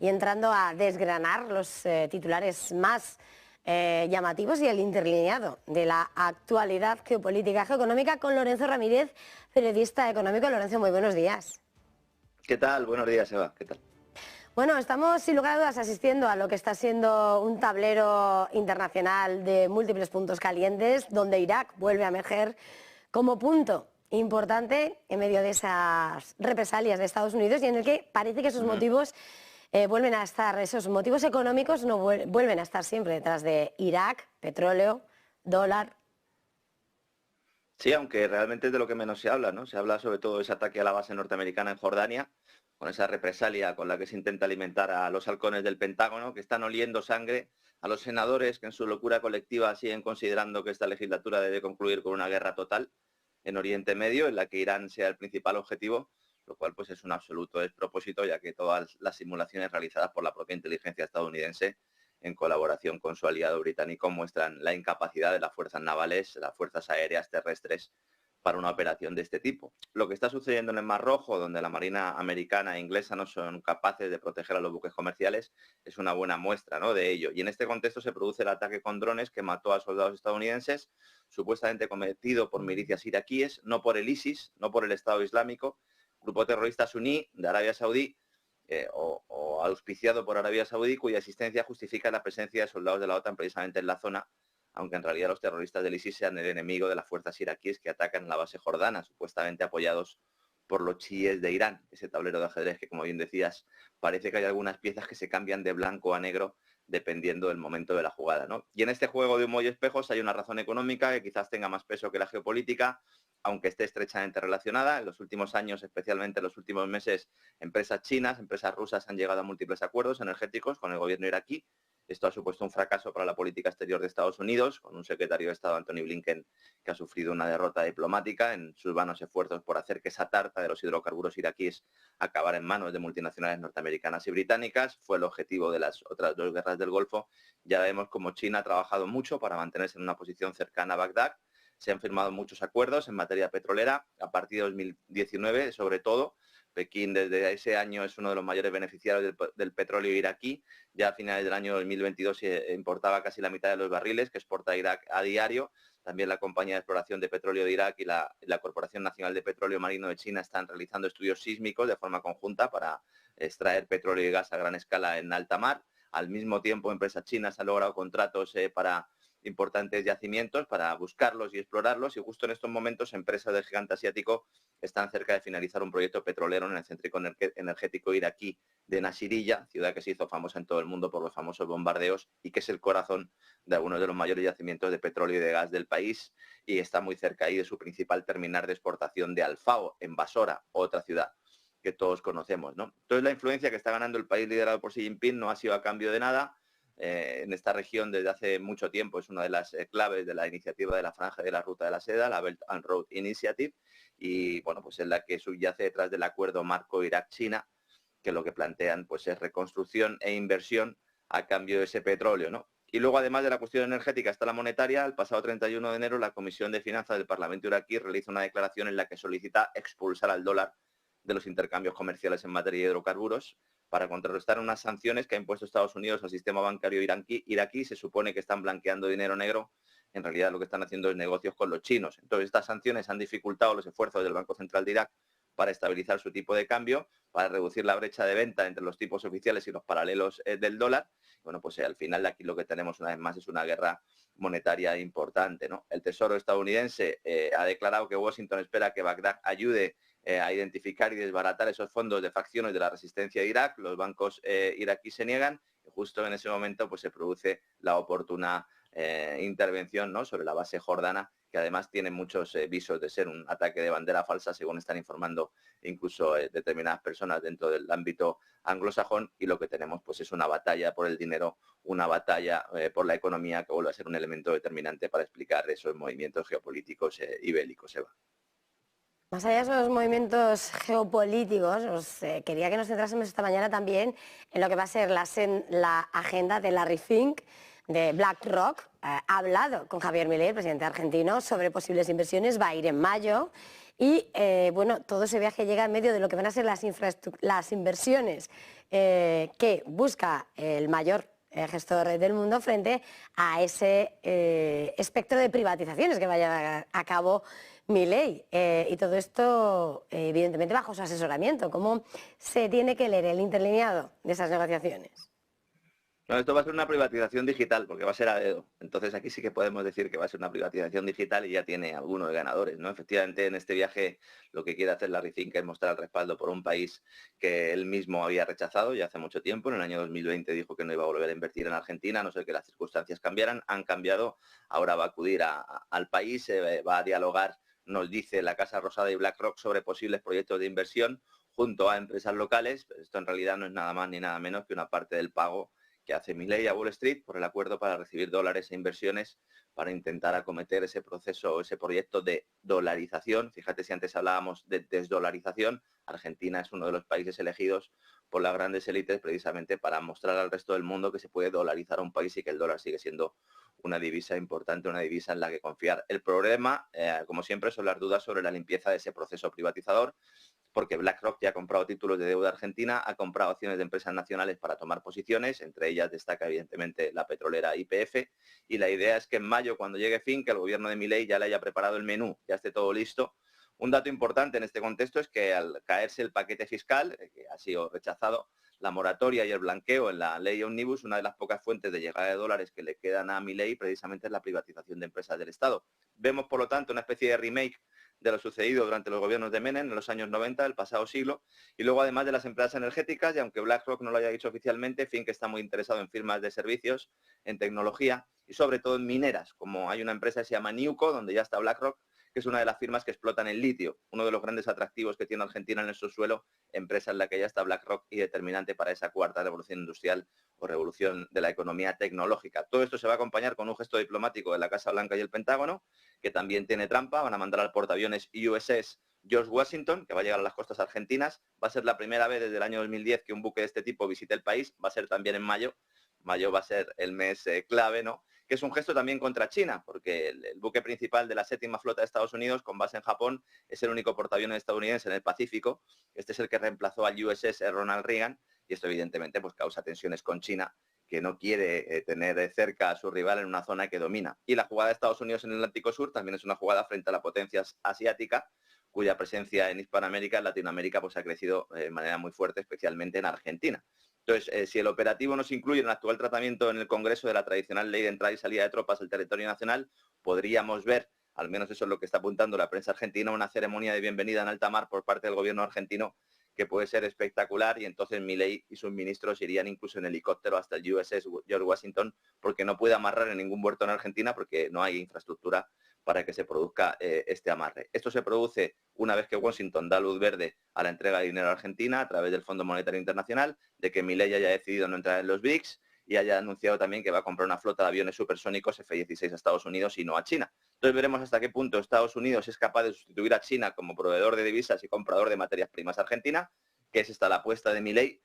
y entrando a desgranar los titulares más llamativos y el interlineado de la actualidad geopolítica geoeconómica con Lorenzo Ramírez, periodista económico. Lorenzo, muy buenos días. ¿Qué tal? Buenos días, Eva. ¿Qué tal? Bueno, estamos sin lugar a dudas asistiendo a lo que está siendo un tablero internacional de múltiples puntos calientes, donde Irak vuelve a emerger como punto importante en medio de esas represalias de Estados Unidos y en el que parece que esos motivos vuelven a estar, esos motivos económicos no vuelven a estar siempre detrás de Irak, petróleo, dólar. Sí, aunque realmente es de lo que menos se habla, ¿no? Se habla sobre todo de ese ataque a la base norteamericana en Jordania, con esa represalia con la que se intenta alimentar a los halcones del Pentágono, que están oliendo sangre, a los senadores que en su locura colectiva siguen considerando que esta legislatura debe concluir con una guerra total en Oriente Medio, en la que Irán sea el principal objetivo, lo cual pues es un absoluto despropósito, ya que todas las simulaciones realizadas por la propia inteligencia estadounidense en colaboración con su aliado británico muestran la incapacidad de las fuerzas navales, las fuerzas aéreas terrestres para una operación de este tipo. Lo que está sucediendo en el Mar Rojo, donde la Marina americana e inglesa no son capaces de proteger a los buques comerciales, es una buena muestra, ¿no?, de ello. Y en este contexto se produce el ataque con drones que mató a soldados estadounidenses, supuestamente cometido por milicias iraquíes, no por el ISIS, no por el Estado Islámico, grupo terrorista suní de Arabia Saudí, o auspiciado por Arabia Saudí, cuya existencia justifica la presencia de soldados de la OTAN precisamente en la zona, aunque en realidad los terroristas del ISIS sean el enemigo de las fuerzas iraquíes que atacan la base jordana, supuestamente apoyados por los chiíes de Irán. Ese tablero de ajedrez que, como bien decías, parece que hay algunas piezas que se cambian de blanco a negro dependiendo del momento de la jugada, ¿no? Y en este juego de humo y espejos hay una razón económica que quizás tenga más peso que la geopolítica, aunque esté estrechamente relacionada. En los últimos años, especialmente en los últimos meses, empresas chinas, empresas rusas han llegado a múltiples acuerdos energéticos con el gobierno iraquí. Esto ha supuesto un fracaso para la política exterior de Estados Unidos, con un secretario de Estado, Antony Blinken, que ha sufrido una derrota diplomática en sus vanos esfuerzos por hacer que esa tarta de los hidrocarburos iraquíes acabara en manos de multinacionales norteamericanas y británicas. Fue el objetivo de las otras dos guerras del Golfo. Ya vemos cómo China ha trabajado mucho para mantenerse en una posición cercana a Bagdad. Se han firmado muchos acuerdos en materia petrolera a partir de 2019, sobre todo. Pekín desde ese año es uno de los mayores beneficiarios del petróleo iraquí. Ya a finales del año 2022 se importaba casi la mitad de los barriles que exporta Irak a diario. También la compañía de exploración de petróleo de Irak y la Corporación Nacional de Petróleo Marino de China están realizando estudios sísmicos de forma conjunta para extraer petróleo y gas a gran escala en alta mar. Al mismo tiempo, empresas chinas han logrado contratos para importantes yacimientos para buscarlos y explorarlos, y justo en estos momentos empresas del gigante asiático están cerca de finalizar un proyecto petrolero en el céntrico energético iraquí de Nasiriyah, ciudad que se hizo famosa en todo el mundo por los famosos bombardeos y que es el corazón de algunos de los mayores yacimientos de petróleo y de gas del país, y está muy cerca ahí de su principal terminal de exportación de Alfao, en Basora, otra ciudad que todos conocemos, ¿no? Entonces la influencia que está ganando el país liderado por Xi Jinping no ha sido a cambio de nada. En esta región desde hace mucho tiempo es una de las claves de la iniciativa de la Franja de la Ruta de la Seda, la Belt and Road Initiative, y bueno, pues es la que subyace detrás del acuerdo marco Irak-China, que lo que plantean pues es reconstrucción e inversión a cambio de ese petróleo, ¿no? Y luego, además de la cuestión energética, está la monetaria. El pasado 31 de enero, la Comisión de Finanzas del Parlamento iraquí realiza una declaración en la que solicita expulsar al dólar de los intercambios comerciales en materia de hidrocarburos para contrarrestar unas sanciones que ha impuesto Estados Unidos al sistema bancario iraquí. Se supone que están blanqueando dinero negro. En realidad lo que están haciendo es negocios con los chinos. Entonces estas sanciones han dificultado los esfuerzos del Banco Central de Irak para estabilizar su tipo de cambio, para reducir la brecha de venta entre los tipos oficiales y los paralelos del dólar. Bueno, pues al final aquí lo que tenemos una vez más es una guerra monetaria importante, ¿no? El Tesoro estadounidense ha declarado que Washington espera que Bagdad ayude a identificar y desbaratar esos fondos de facciones de la resistencia de Irak. Los bancos iraquíes se niegan y justo en ese momento pues se produce la oportuna intervención, ¿no?, sobre la base jordana, que además tiene muchos visos de ser un ataque de bandera falsa, según están informando incluso determinadas personas dentro del ámbito anglosajón, y lo que tenemos pues es una batalla por el dinero, una batalla por la economía, que vuelve a ser un elemento determinante para explicar esos movimientos geopolíticos y bélicos, Eva. Más allá de esos movimientos geopolíticos, quería que nos centrásemos esta mañana también en lo que va a ser la agenda de Larry Fink, de BlackRock. Ha hablado con Javier Milei, el presidente argentino, sobre posibles inversiones. Va a ir en mayo Y bueno, todo ese viaje llega en medio de lo que van a ser las inversiones que busca el mayor gestor del mundo frente a ese espectro de privatizaciones que va a llevar a cabo Milei. Y todo esto, evidentemente, bajo su asesoramiento. ¿Cómo se tiene que leer el interlineado de esas negociaciones? No, esto va a ser una privatización digital, porque va a ser a dedo. Entonces aquí sí que podemos decir que va a ser una privatización digital y ya tiene algunos ganadores, ¿no? Efectivamente, en este viaje lo que quiere hacer Larry Fink es mostrar el respaldo por un país que él mismo había rechazado ya hace mucho tiempo. En el año 2020 dijo que no iba a volver a invertir en Argentina, a no ser que las circunstancias cambiaran. Han cambiado, ahora va a acudir al país, va a dialogar, nos dice la Casa Rosada y BlackRock, sobre posibles proyectos de inversión junto a empresas locales. Pero esto en realidad no es nada más ni nada menos que una parte del pago que hace Milei a Wall Street por el acuerdo para recibir dólares e inversiones para intentar acometer ese proceso, ese proyecto de dolarización. Fíjate, si antes hablábamos de desdolarización, Argentina es uno de los países elegidos por las grandes élites precisamente para mostrar al resto del mundo que se puede dolarizar a un país y que el dólar sigue siendo una divisa importante, una divisa en la que confiar. El problema, como siempre, son las dudas sobre la limpieza de ese proceso privatizador, porque BlackRock ya ha comprado títulos de deuda argentina, ha comprado acciones de empresas nacionales para tomar posiciones, entre ellas destaca evidentemente la petrolera YPF, y la idea es que en mayo, cuando llegue fin, que el gobierno de Milei ya le haya preparado el menú, ya esté todo listo. Un dato importante en este contexto es que al caerse el paquete fiscal, que ha sido rechazado, la moratoria y el blanqueo en la ley Omnibus, una de las pocas fuentes de llegada de dólares que le quedan a Milei precisamente es la privatización de empresas del Estado. Vemos, por lo tanto, una especie de remake de lo sucedido durante los gobiernos de Menem en los años 90 del pasado siglo, y luego además de las empresas energéticas, y aunque BlackRock no lo haya dicho oficialmente, Fink está muy interesado en firmas de servicios, en tecnología y sobre todo en mineras, como hay una empresa que se llama Newco, donde ya está BlackRock, que es una de las firmas que explotan el litio, uno de los grandes atractivos que tiene Argentina en el subsuelo, empresa en la que ya está BlackRock y determinante para esa cuarta revolución industrial o revolución de la economía tecnológica. Todo esto se va a acompañar con un gesto diplomático de la Casa Blanca y el Pentágono, que también tiene trampa. Van a mandar al portaaviones USS George Washington, que va a llegar a las costas argentinas. Va a ser la primera vez desde el año 2010 que un buque de este tipo visite el país. Va a ser también en mayo. Mayo va a ser el mes clave, ¿no? Que es un gesto también contra China, porque el buque principal de la séptima flota de Estados Unidos, con base en Japón, es el único portaaviones estadounidense en el Pacífico. Este es el que reemplazó al USS Ronald Reagan, y esto evidentemente pues causa tensiones con China, que no quiere tener cerca a su rival en una zona que domina. Y la jugada de Estados Unidos en el Atlántico Sur también es una jugada frente a la potencia asiática, cuya presencia en Hispanoamérica, en Latinoamérica, pues ha crecido de manera muy fuerte, especialmente en Argentina. Entonces, si el operativo no se incluye en el actual tratamiento en el Congreso de la tradicional ley de entrada y salida de tropas al territorio nacional, podríamos ver, al menos eso es lo que está apuntando la prensa argentina, una ceremonia de bienvenida en alta mar por parte del gobierno argentino que puede ser espectacular, y entonces Milei y sus ministros irían incluso en helicóptero hasta el USS George Washington, porque no puede amarrar en ningún puerto en Argentina porque no hay infraestructura para que se produzca este amarre. Esto se produce una vez que Washington da luz verde a la entrega de dinero a Argentina a través del Fondo Monetario Internacional, de que Milei haya decidido no entrar en los BRICS y haya anunciado también que va a comprar una flota de aviones supersónicos F-16 a Estados Unidos y no a China. Entonces veremos hasta qué punto Estados Unidos es capaz de sustituir a China como proveedor de divisas y comprador de materias primas a Argentina, que es esta la apuesta de Milei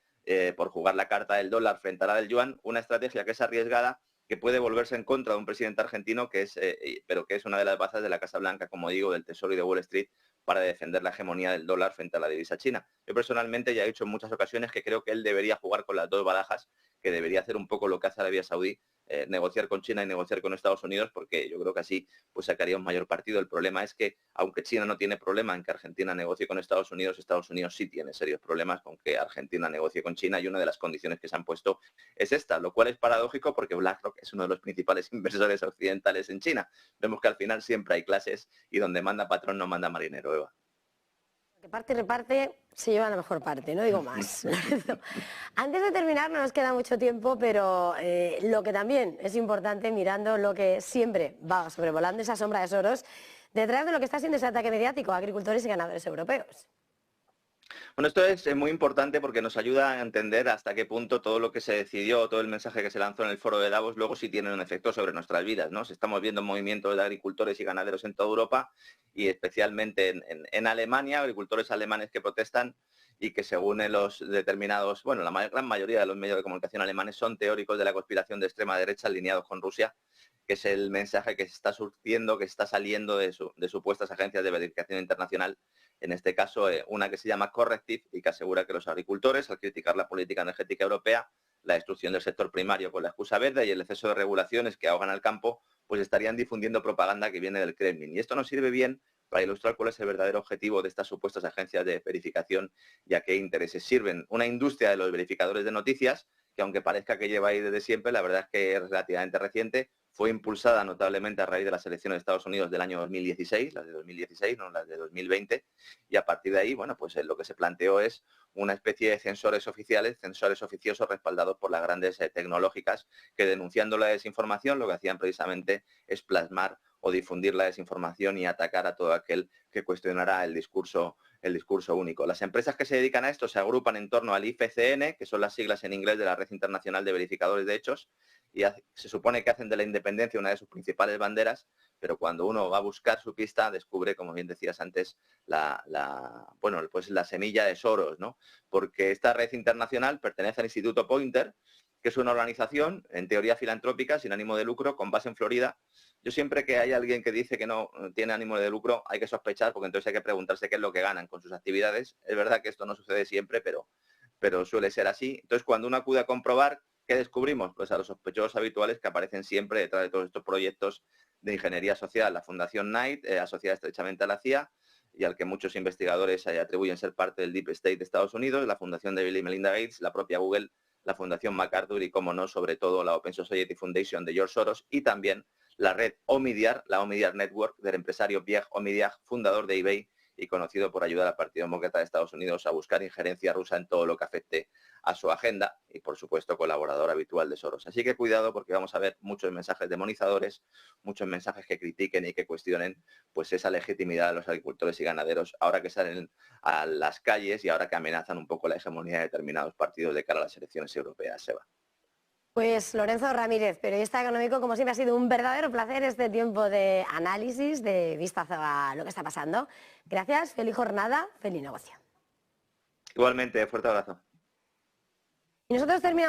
por jugar la carta del dólar frente a la del yuan, una estrategia que es arriesgada, que puede volverse en contra de un presidente argentino, pero que es una de las bases de la Casa Blanca, como digo, del Tesoro y de Wall Street, para defender la hegemonía del dólar frente a la divisa china. Yo personalmente ya he dicho en muchas ocasiones que creo que él debería jugar con las dos barajas, que debería hacer un poco lo que hace Arabia Saudí, negociar con China y negociar con Estados Unidos, porque yo creo que así pues sacaría un mayor partido. El problema es que, aunque China no tiene problema en que Argentina negocie con Estados Unidos sí tiene serios problemas con que Argentina negocie con China, y una de las condiciones que se han puesto es esta, lo cual es paradójico porque BlackRock es uno de los principales inversores occidentales en China. Vemos que al final siempre hay clases y donde manda patrón no manda marinero, Eva. Que parte y reparte se lleva la mejor parte, no digo más. Antes de terminar, no nos queda mucho tiempo, pero lo que también es importante, mirando lo que siempre va sobrevolando esa sombra de Soros, detrás de lo que está siendo ese ataque mediático a agricultores y ganadores europeos. Bueno, esto es muy importante porque nos ayuda a entender hasta qué punto todo lo que se decidió, todo el mensaje que se lanzó en el foro de Davos, luego sí tiene un efecto sobre nuestras vidas, ¿no? Estamos viendo movimientos de agricultores y ganaderos en toda Europa, y especialmente en Alemania, agricultores alemanes que protestan y que, según los determinados, bueno, la gran mayoría de los medios de comunicación alemanes son teóricos de la conspiración de extrema derecha alineados con Rusia, que es el mensaje que se está surtiendo, que está saliendo de supuestas agencias de verificación internacional, en este caso una que se llama Corrective y que asegura que los agricultores, al criticar la política energética europea, la destrucción del sector primario con la excusa verde y el exceso de regulaciones que ahogan al campo, pues estarían difundiendo propaganda que viene del Kremlin. Y esto nos sirve bien para ilustrar cuál es el verdadero objetivo de estas supuestas agencias de verificación y a qué intereses sirven. Una industria de los verificadores de noticias que, aunque parezca que lleva ahí desde siempre, la verdad es que es relativamente reciente. Fue impulsada notablemente a raíz de las elecciones de Estados Unidos del año 2016, las de 2016, no las de 2020, y a partir de ahí, bueno, pues lo que se planteó es una especie de censores oficiales, censores oficiosos respaldados por las grandes tecnológicas, que denunciando la desinformación lo que hacían precisamente es plasmar o difundir la desinformación y atacar a todo aquel que cuestionara el discurso único. Las empresas que se dedican a esto se agrupan en torno al IFCN, que son las siglas en inglés de la Red Internacional de Verificadores de Hechos, y se supone que hacen de la independencia una de sus principales banderas, pero cuando uno va a buscar su pista descubre, como bien decías antes, pues la semilla de Soros, ¿no? Porque esta red internacional pertenece al Instituto Poynter, que es una organización, en teoría filantrópica, sin ánimo de lucro, con base en Florida. Yo siempre que hay alguien que dice que no tiene ánimo de lucro, hay que sospechar, porque entonces hay que preguntarse qué es lo que ganan con sus actividades. Es verdad que esto no sucede siempre, pero suele ser así. Entonces, cuando uno acude a comprobar, ¿qué descubrimos? Pues a los sospechosos habituales que aparecen siempre detrás de todos estos proyectos de ingeniería social. La Fundación Knight, asociada estrechamente a la CIA, y al que muchos investigadores atribuyen ser parte del Deep State de Estados Unidos, la Fundación de Bill y Melinda Gates, la propia Google, la Fundación MacArthur y, como no, sobre todo la Open Society Foundation de George Soros, y también la red Omidyar, la Omidyar Network, del empresario Pierre Omidyar, fundador de eBay y conocido por ayudar al Partido Demócrata de Estados Unidos a buscar injerencia rusa en todo lo que afecte a su agenda y, por supuesto, colaborador habitual de Soros. Así que cuidado, porque vamos a ver muchos mensajes demonizadores, muchos mensajes que critiquen y que cuestionen pues esa legitimidad de los agricultores y ganaderos ahora que salen a las calles y ahora que amenazan un poco la hegemonía de determinados partidos de cara a las elecciones europeas, Seba. Pues Lorenzo Ramírez, periodista económico, como siempre ha sido un verdadero placer este tiempo de análisis, de vistazo a lo que está pasando. Gracias, feliz jornada, feliz negocio. Igualmente, fuerte abrazo. Y nosotros terminamos